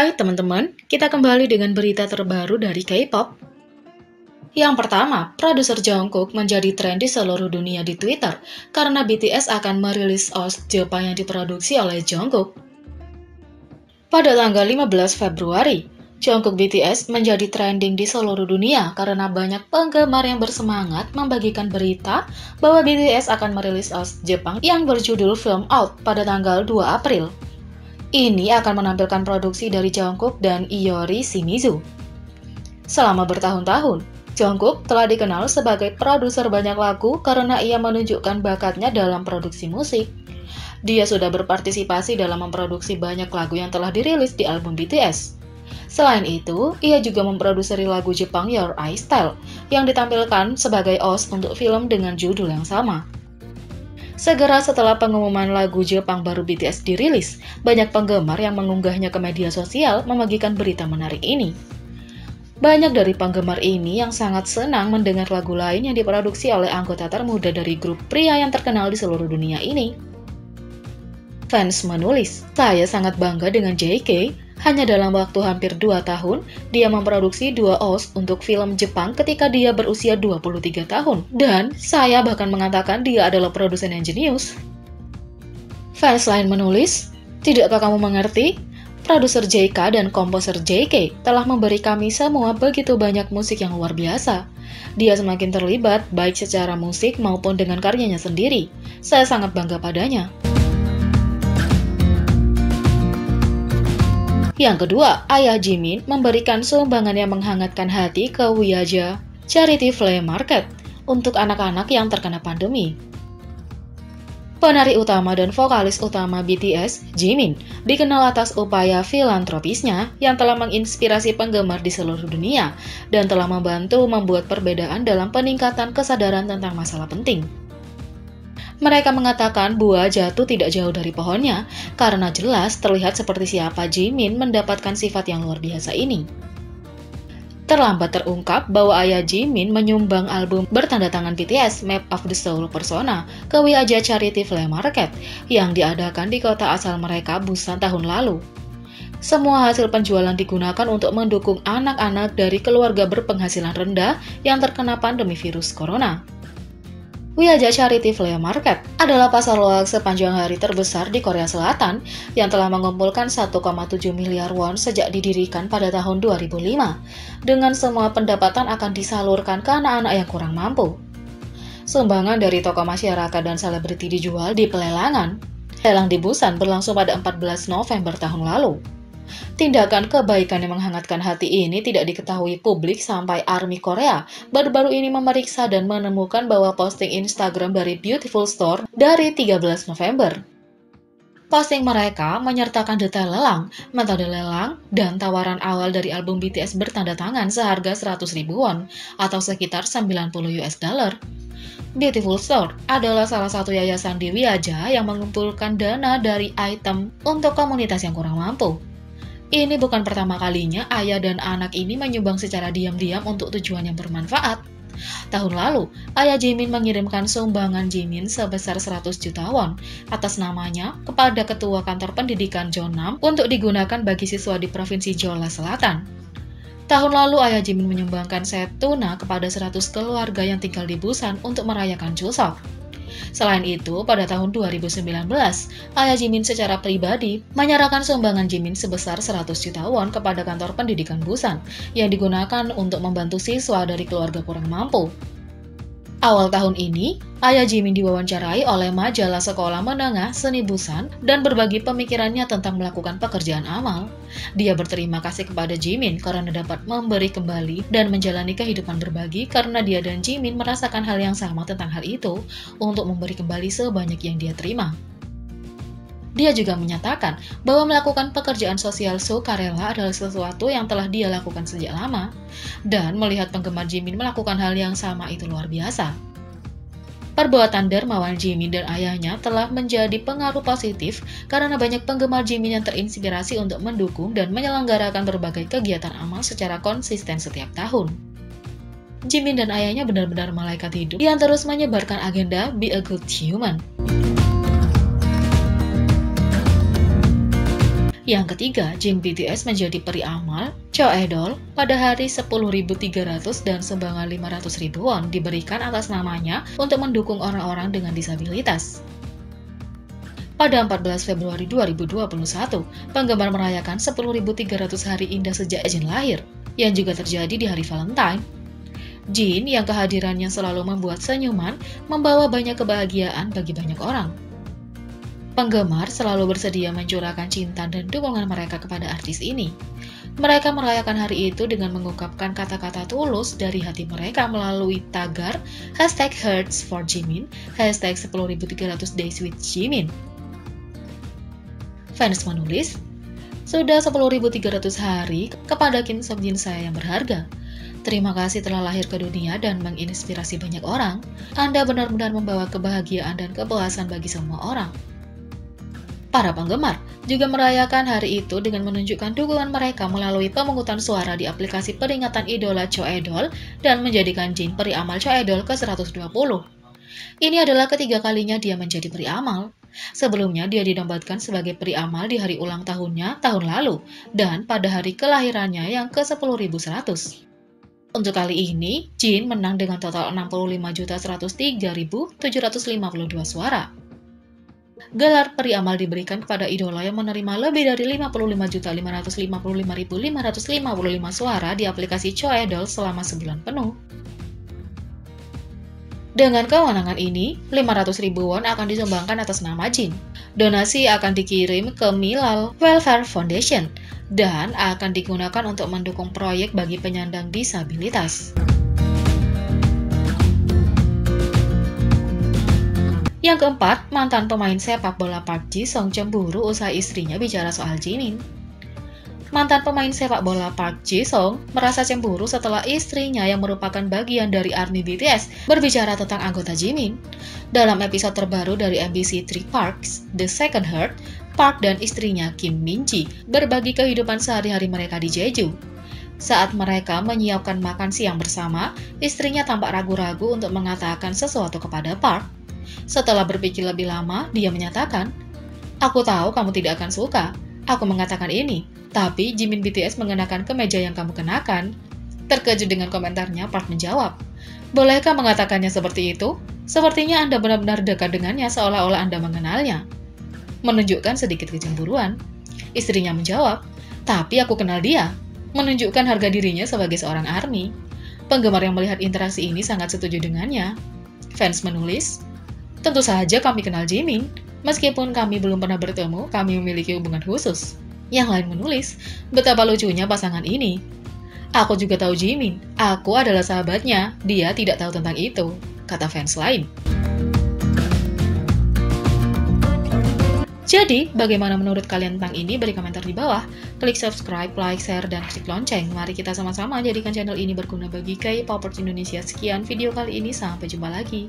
Hai teman-teman, kita kembali dengan berita terbaru dari K-pop. Yang pertama, produser Jungkook menjadi tren di seluruh dunia di Twitter karena BTS akan merilis OST Jepang yang diproduksi oleh Jungkook. Pada tanggal 15 Februari, Jungkook BTS menjadi trending di seluruh dunia karena banyak penggemar yang bersemangat membagikan berita bahwa BTS akan merilis OST Jepang yang berjudul Film Out pada tanggal 2 April. Ini akan menampilkan produksi dari Jungkook dan Iori Shimizu. Selama bertahun-tahun, Jungkook telah dikenal sebagai produser banyak lagu karena ia menunjukkan bakatnya dalam produksi musik. Dia sudah berpartisipasi dalam memproduksi banyak lagu yang telah dirilis di album BTS. Selain itu, ia juga memproduksi lagu Jepang Your Eye Style yang ditampilkan sebagai OST untuk film dengan judul yang sama. Segera setelah pengumuman lagu Jepang baru BTS dirilis, banyak penggemar yang mengunggahnya ke media sosial membagikan berita menarik ini. Banyak dari penggemar ini yang sangat senang mendengar lagu lain yang diproduksi oleh anggota termuda dari grup pria yang terkenal di seluruh dunia ini. Fans menulis, "Saya sangat bangga dengan JK. Hanya dalam waktu hampir 2 tahun, dia memproduksi 2 OST untuk film Jepang ketika dia berusia 23 tahun. Dan saya bahkan mengatakan dia adalah produsen yang jenius." Fans lain menulis, "Tidakkah kamu mengerti? Produser JK dan komposer JK telah memberi kami semua begitu banyak musik yang luar biasa. Dia semakin terlibat baik secara musik maupun dengan karyanya sendiri. Saya sangat bangga padanya." Yang kedua, ayah Jimin memberikan sumbangan yang menghangatkan hati ke Wiaja Charity Flea Market untuk anak-anak yang terkena pandemi. Penari utama dan vokalis utama BTS, Jimin, dikenal atas upaya filantropisnya yang telah menginspirasi penggemar di seluruh dunia dan telah membantu membuat perbedaan dalam peningkatan kesadaran tentang masalah penting. Mereka mengatakan buah jatuh tidak jauh dari pohonnya, karena jelas terlihat seperti siapa Jimin mendapatkan sifat yang luar biasa ini. Terlambat terungkap bahwa ayah Jimin menyumbang album bertanda tangan BTS, Map of the Soul Persona, ke Wiaja Charity Flea Market, yang diadakan di kota asal mereka Busan tahun lalu. Semua hasil penjualan digunakan untuk mendukung anak-anak dari keluarga berpenghasilan rendah yang terkena pandemi virus corona. Wiaja Charity Flea Market adalah pasar loak sepanjang hari terbesar di Korea Selatan yang telah mengumpulkan 1,7 miliar won sejak didirikan pada tahun 2005, dengan semua pendapatan akan disalurkan ke anak-anak yang kurang mampu. Sumbangan dari tokoh masyarakat dan selebriti dijual di pelelangan. Lelang di Busan berlangsung pada 14 November tahun lalu. Tindakan kebaikan yang menghangatkan hati ini tidak diketahui publik sampai ARMY Korea baru-baru ini memeriksa dan menemukan bahwa posting Instagram dari Beautiful Store dari 13 November. Posting mereka menyertakan detail lelang, metode lelang, dan tawaran awal dari album BTS bertanda tangan seharga 100.000 won atau sekitar 90 US dollar. Beautiful Store adalah salah satu yayasan di Wiaja yang mengumpulkan dana dari item untuk komunitas yang kurang mampu. Ini bukan pertama kalinya ayah dan anak ini menyumbang secara diam-diam untuk tujuan yang bermanfaat. Tahun lalu, ayah Jimin mengirimkan sumbangan Jimin sebesar 100 juta won atas namanya kepada Ketua Kantor Pendidikan Jeonnam untuk digunakan bagi siswa di Provinsi Jeolla Selatan. Tahun lalu, ayah Jimin menyumbangkan set tuna kepada 100 keluarga yang tinggal di Busan untuk merayakan Chuseok. Selain itu, pada tahun 2019, ayah Jimin secara pribadi menyerahkan sumbangan Jimin sebesar 100 juta won kepada kantor pendidikan Busan yang digunakan untuk membantu siswa dari keluarga kurang mampu. Awal tahun ini, ayah Jimin diwawancarai oleh majalah sekolah menengah seni Busan dan berbagi pemikirannya tentang melakukan pekerjaan amal. Dia berterima kasih kepada Jimin karena dapat memberi kembali dan menjalani kehidupan berbagi karena dia dan Jimin merasakan hal yang sama tentang hal itu untuk memberi kembali sebanyak yang dia terima. Dia juga menyatakan bahwa melakukan pekerjaan sosial sukarela adalah sesuatu yang telah dia lakukan sejak lama, dan melihat penggemar Jimin melakukan hal yang sama itu luar biasa. Perbuatan dermawan Jimin dan ayahnya telah menjadi pengaruh positif karena banyak penggemar Jimin yang terinspirasi untuk mendukung dan menyelenggarakan berbagai kegiatan amal secara konsisten setiap tahun. Jimin dan ayahnya benar-benar malaikat hidup yang terus menyebarkan agenda Be a Good Human. Yang ketiga, Jin BTS menjadi peri amal, Choedol, pada hari 10.300 dan sumbangan 500.000 won diberikan atas namanya untuk mendukung orang-orang dengan disabilitas. Pada 14 Februari 2021, penggemar merayakan 10.300 hari indah sejak Jin lahir, yang juga terjadi di hari Valentine. Jin yang kehadirannya selalu membuat senyuman, membawa banyak kebahagiaan bagi banyak orang. Penggemar selalu bersedia mencurahkan cinta dan dukungan mereka kepada artis ini. Mereka merayakan hari itu dengan mengungkapkan kata-kata tulus dari hati mereka melalui tagar #HeartsForJimin, #10.300 Days with Jimin. Fans menulis, "Sudah 10.300 hari kepada Kim Seokjin saya yang berharga. Terima kasih telah lahir ke dunia dan menginspirasi banyak orang. Anda benar-benar membawa kebahagiaan dan kepuasan bagi semua orang." Para penggemar juga merayakan hari itu dengan menunjukkan dukungan mereka melalui pemungutan suara di aplikasi peringatan idola Choedol dan menjadikan Jin peri amal Choedol ke-120. Ini adalah ketiga kalinya dia menjadi peri amal. Sebelumnya dia dinobatkan sebagai peri amal di hari ulang tahunnya tahun lalu dan pada hari kelahirannya yang ke-10.100. Untuk kali ini, Jin menang dengan total 65.103.752 suara. Gelar peri amal diberikan kepada idola yang menerima lebih dari 55.555.555 suara di aplikasi Choedol selama sebulan penuh. Dengan kewenangan ini, 500.000 won akan disumbangkan atas nama Jin. Donasi akan dikirim ke Milal Welfare Foundation dan akan digunakan untuk mendukung proyek bagi penyandang disabilitas. Yang keempat, mantan pemain sepak bola Park Ji-sung cemburu usai istrinya bicara soal Jimin. Mantan pemain sepak bola Park Ji-sung merasa cemburu setelah istrinya yang merupakan bagian dari ARMY BTS berbicara tentang anggota Jimin. Dalam episode terbaru dari MBC 3 Parks, The Second Heart, Park dan istrinya Kim Min-ji berbagi kehidupan sehari-hari mereka di Jeju. Saat mereka menyiapkan makan siang bersama, istrinya tampak ragu-ragu untuk mengatakan sesuatu kepada Park. Setelah berpikir lebih lama, dia menyatakan, "Aku tahu kamu tidak akan suka. Aku mengatakan ini, tapi Jimin BTS mengenakan kemeja yang kamu kenakan." Terkejut dengan komentarnya, Park menjawab, "Bolehkah mengatakannya seperti itu? Sepertinya Anda benar-benar dekat dengannya seolah-olah Anda mengenalnya." Menunjukkan sedikit kecemburuan. Istrinya menjawab, "Tapi aku kenal dia." Menunjukkan harga dirinya sebagai seorang ARMY. Penggemar yang melihat interaksi ini sangat setuju dengannya. Fans menulis, "Tentu saja kami kenal Jimin. Meskipun kami belum pernah bertemu, kami memiliki hubungan khusus." Yang lain menulis, "Betapa lucunya pasangan ini. Aku juga tahu Jimin. Aku adalah sahabatnya. Dia tidak tahu tentang itu," kata fans lain. Jadi, bagaimana menurut kalian tentang ini? Beri komentar di bawah. Klik subscribe, like, share, dan klik lonceng. Mari kita sama-sama jadikan channel ini berguna bagi K-popers Indonesia. Sekian video kali ini, sampai jumpa lagi.